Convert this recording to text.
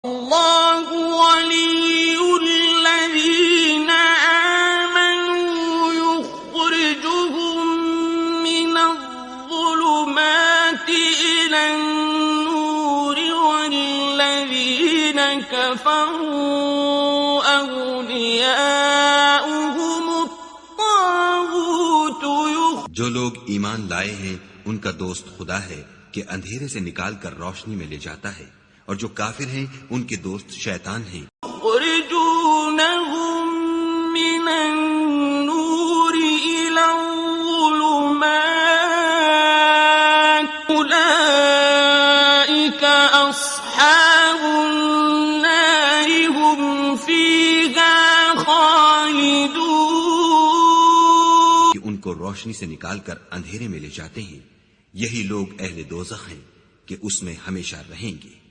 اللہ ولی الذین آمنوا یخرجهم من الظلمات إلی النور والذین کفروا اولیاؤهم الطاغوت. جو لوگ ایمان لائے ہیں ان کا دوست خدا ہے کہ اندھیرے سے نکال کر روشنی میں لے جاتا ہے، اور جو کافر ہیں ان کے دوست شیطان ہیں. يخرجونهم من النور إلى الظلمات أولئك أصحاب النار هم فيها خالدون. کہ ان کو روشنی سے نکال کر اندھیرے میں لے جاتے ہیں، یہی لوگ اہل دوزخ ہیں کہ اس میں ہمیشہ رہیں گے.